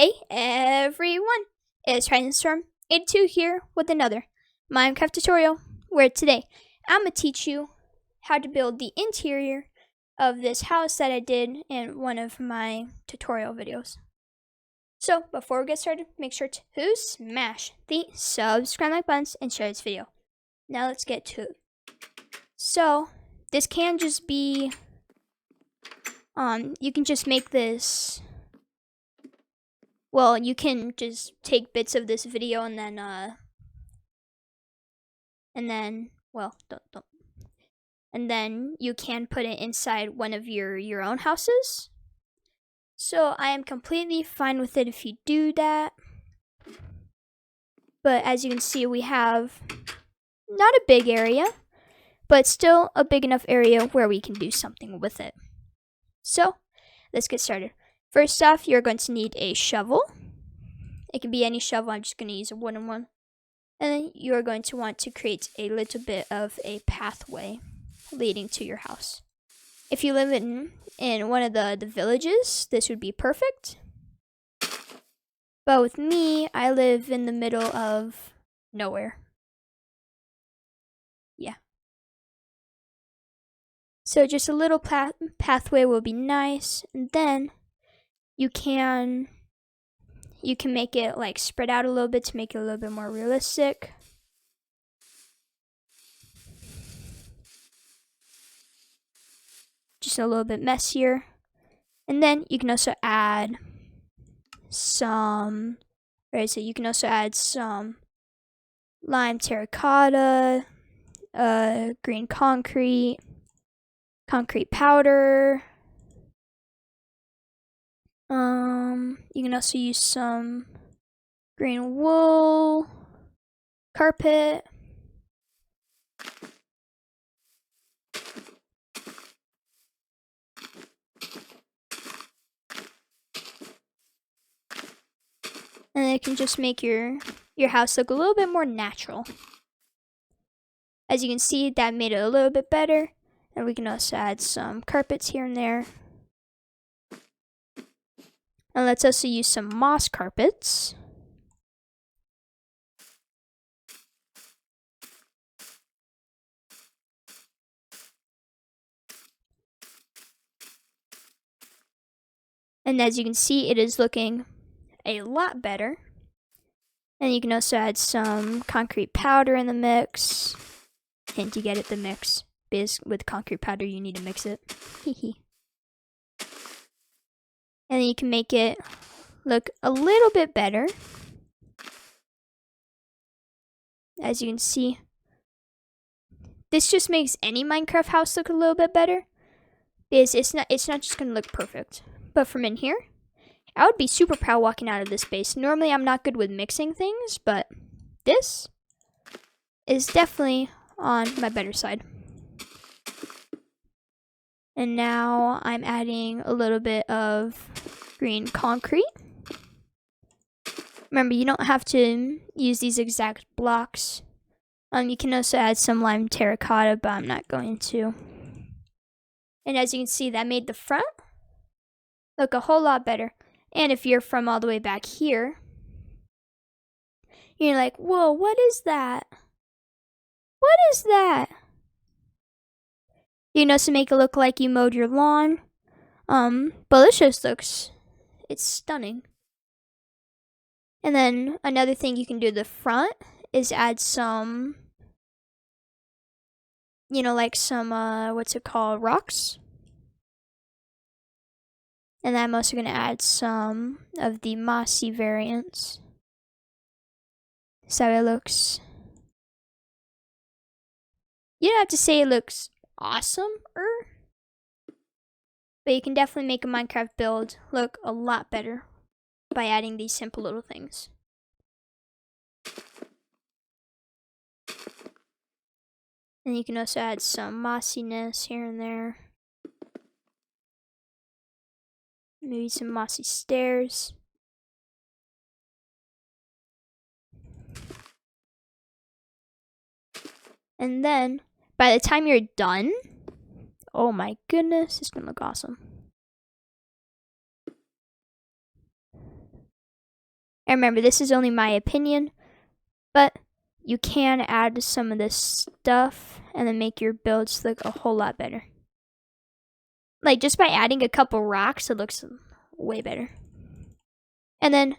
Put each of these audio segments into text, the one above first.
Hey everyone, it's Storm82 here with another Minecraft tutorial where today I'm going to teach you how to build the interior of this house that I did in one of my tutorial videos. So before we get started, make sure to smash the subscribe like buttons and share this video. Now let's get to it. So this can just be, you can just make this. Well, you can just take bits of this video and then, don't. And then you can put it inside one of your own houses. So I am completely fine with it if you do that. But as you can see, we have not a big area, but still a big enough area where we can do something with it. So let's get started. First off, you're going to need a shovel. It can be any shovel, I'm just going to use a wooden one. And then you're going to want to create a little bit of a pathway leading to your house. If you live in one of the villages, this would be perfect. But with me, I live in the middle of nowhere. Yeah. So just a little pathway will be nice. And then you can make it like spread out a little bit to make it a little bit more realistic. Just a little bit messier. And then you can also add some, you can also add some lime terracotta, green concrete powder. You can also use some green wool, carpet. And it can just make your house look a little bit more natural. As you can see, that made it a little bit better. And we can also add some carpets here and there. And let's also use some moss carpets. And as you can see, it is looking a lot better. And you can also add some concrete powder in the mix. Hint, you get it, the mix. Because with concrete powder, you need to mix it. And then you can make it look a little bit better. As you can see, this just makes any Minecraft house look a little bit better. Because it's not just going to look perfect. But from in here, I would be super proud walking out of this space. Normally, I'm not good with mixing things, but this is definitely on my better side. And now I'm adding a little bit of green concrete. Remember, you don't have to use these exact blocks. You can also add some lime terracotta, but I'm not going to. And as you can see, that made the front look a whole lot better. And if you're from all the way back here, you're like, whoa, what is that? What is that? You can also make it look like you mowed your lawn. But it just looks, it's stunning. And then another thing you can do to the front is add some, like some, rocks. And then I'm also going to add some of the mossy variants. So it looks, you don't have to say it looks awesome, but you can definitely make a Minecraft build look a lot better by adding these simple little things. And you can also add some mossiness here and there. Maybe some mossy stairs. And then, by the time you're done, oh my goodness, it's gonna look awesome. And remember, this is only my opinion, but you can add some of this stuff and then make your builds look a whole lot better. Like, just by adding a couple rocks, it looks way better. And then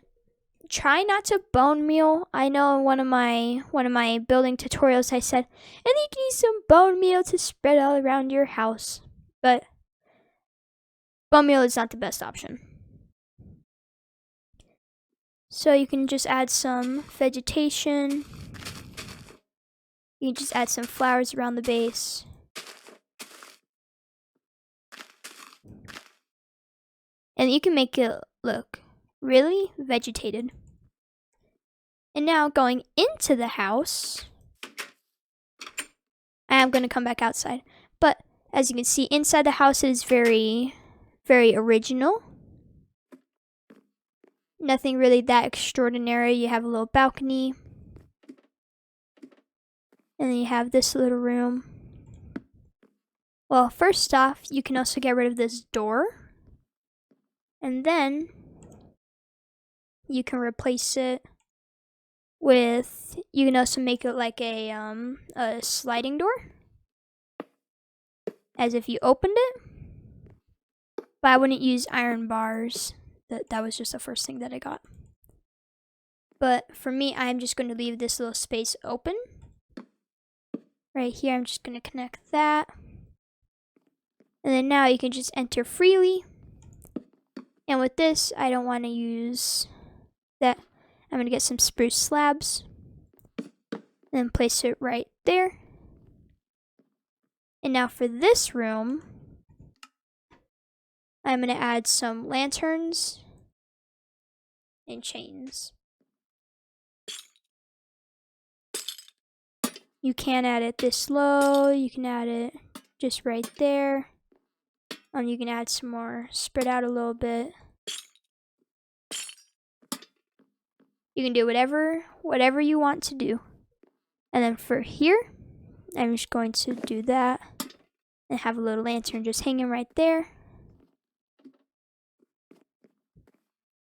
try not to bone meal. I know in one of my building tutorials I said, and you can use some bone meal to spread all around your house. But bone meal is not the best option. So you can just add some vegetation. You can just add some flowers around the base. And you can make it look really vegetated. And now going into the house, I am going to come back outside. But as you can see, inside the house is very, very original. Nothing really that extraordinary. You have a little balcony. And then you have this little room. Well, first off, you can also get rid of this door. And then you can replace it with, you can also make it like a sliding door. As if you opened it. But I wouldn't use iron bars. That was just the first thing that I got. But for me, I'm just going to leave this little space open. Right here, I'm just going to connect that. And then now you can just enter freely. And with this, I don't want to use that. I'm going to get some spruce slabs. And place it right there. And now for this room, I'm going to add some lanterns and chains. You can add it this low. You can add it just right there. You can add some more, spread out a little bit. You can do whatever you want to do. And then for here, I'm just going to do that and have a little lantern just hanging right there.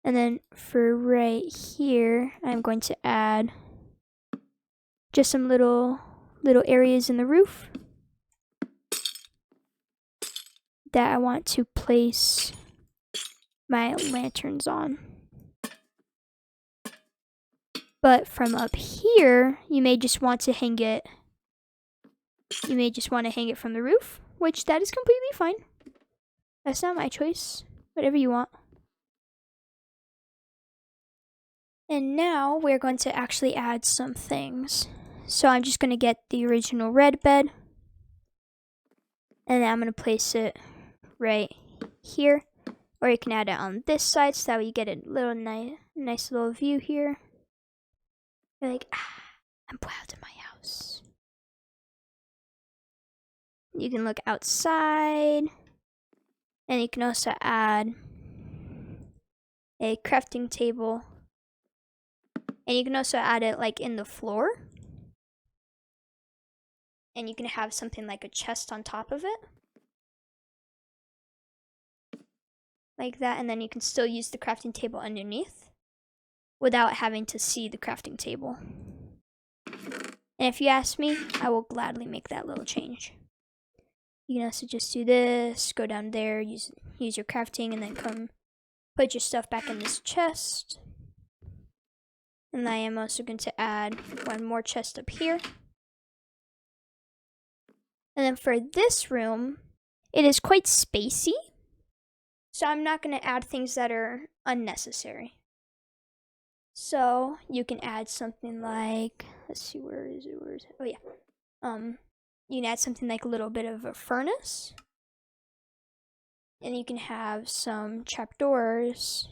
And then for right here, I'm going to add just some little areas in the roof that I want to place my lanterns on. But from up here, you may just want to hang it. You may just want to hang it from the roof, which that is completely fine. That's not my choice. Whatever you want. And now we're going to actually add some things. So I'm just going to get the original red bed. And then I'm going to place it right here. Or you can add it on this side so that way you get a little nice little view here. You're like, I'm proud of my house. You can look outside. And you can also add a crafting table. And you can also add it like in the floor. And you can have something like a chest on top of it. Like that, and then you can still use the crafting table underneath without having to see the crafting table. And if you ask me, I will gladly make that little change. You can also just do this, go down there, use your crafting, and then come put your stuff back in this chest. And I am also going to add one more chest up here. And then for this room, it is quite spacey. So I'm not going to add things that are unnecessary. So you can add something like, let's see, where is it? Oh yeah. You can add something like a little bit of a furnace. And you can have some trapdoors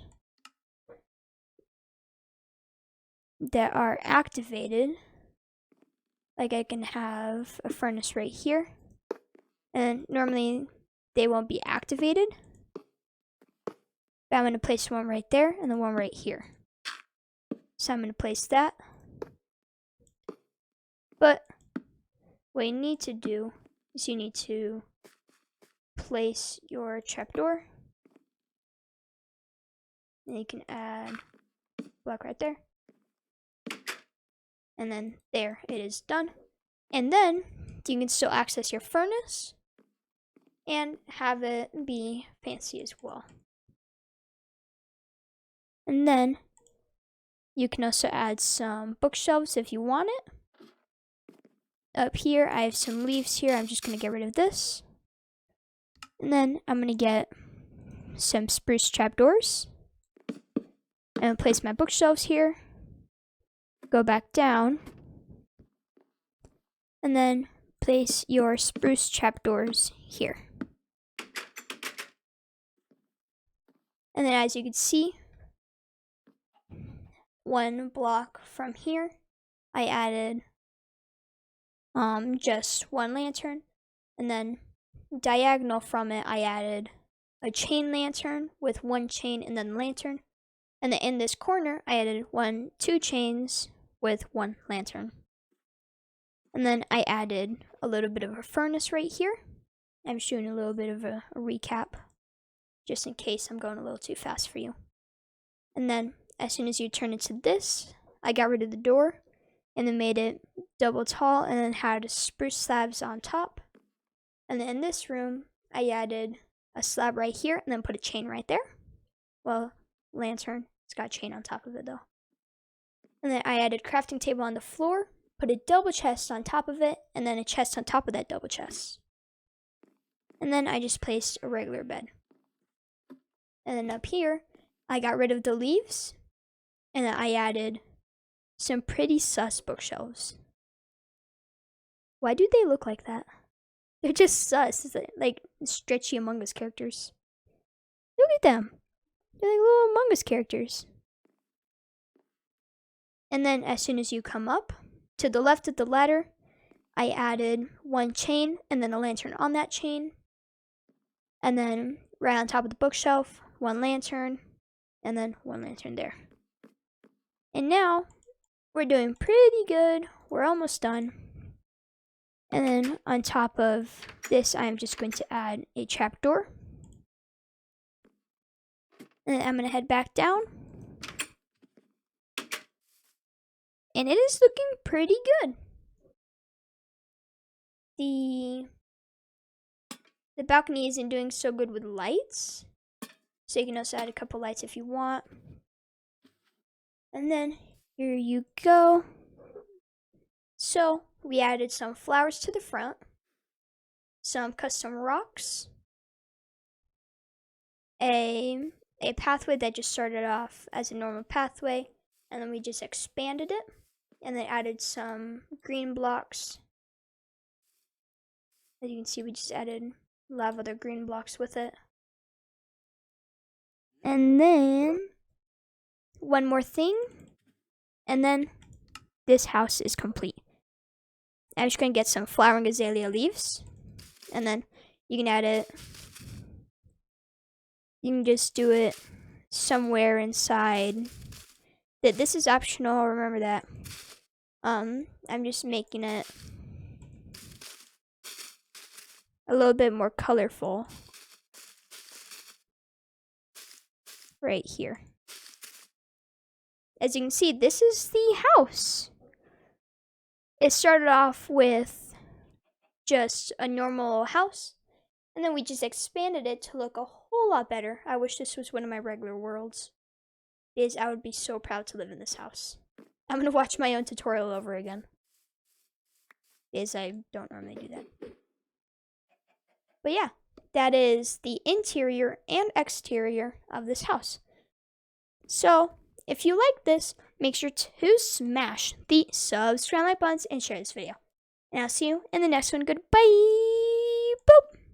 that are activated. Like I can have a furnace right here. And normally they won't be activated. But I'm going to place one right there and the one right here. So I'm going to place that. But what you need to do is you need to place your trapdoor. And you can add block right there. And then there, it is done. And then you can still access your furnace and have it be fancy as well. And then you can also add some bookshelves if you want it. Up here, I have some leaves here. I'm just going to get rid of this. And then I'm going to get some spruce trapdoors. And place my bookshelves here. Go back down. And then place your spruce trapdoors here. And then as you can see, one block from here, I added just one lantern. And then diagonal from it, I added a chain lantern with one chain and then lantern. And then in this corner, I added two chains with one lantern. And then I added a little bit of a furnace right here. I'm just doing a little bit of a recap, just in case I'm going a little too fast for you. And then as soon as you turn it to this, I got rid of the door and then made it double tall and then had spruce slabs on top. And then in this room, I added a slab right here and then put a chain right there. Well, lantern, it's got a chain on top of it though. And then I added crafting table on the floor, put a double chest on top of it, and then a chest on top of that double chest. And then I just placed a regular bed. And then up here, I got rid of the leaves, and then I added some pretty sus bookshelves. Why do they look like that? They're just sus. It's like stretchy Among Us characters. Look at them. They're like little Among Us characters. And then as soon as you come up, to the left of the ladder, I added one chain and then a lantern on that chain. And then right on top of the bookshelf, one lantern, and then one lantern there. And now, we're doing pretty good. We're almost done. And then on top of this, I'm just going to add a trapdoor. And then I'm going to head back down. And it is looking pretty good. The balcony isn't doing so good with lights. So you can also add a couple lights if you want. And then here you go. So we added some flowers to the front, some custom rocks, a pathway that just started off as a normal pathway, and then we just expanded it, and then added some green blocks. As you can see, we just added a lot of other green blocks with it. And then one more thing, and then this house is complete. I'm just going to get some flowering azalea leaves, and then you can add it. You can just do it somewhere inside. This is optional, remember that. I'm just making it a little bit more colorful right here. As you can see, this is the house. It started off with just a normal house, and then we just expanded it to look a whole lot better. I wish this was one of my regular worlds, because I would be so proud to live in this house. I'm going to watch my own tutorial over again, because I don't normally do that. But yeah, that is the interior and exterior of this house. So, if you like this, make sure to smash the subscribe like buttons and share this video. And I'll see you in the next one. Goodbye!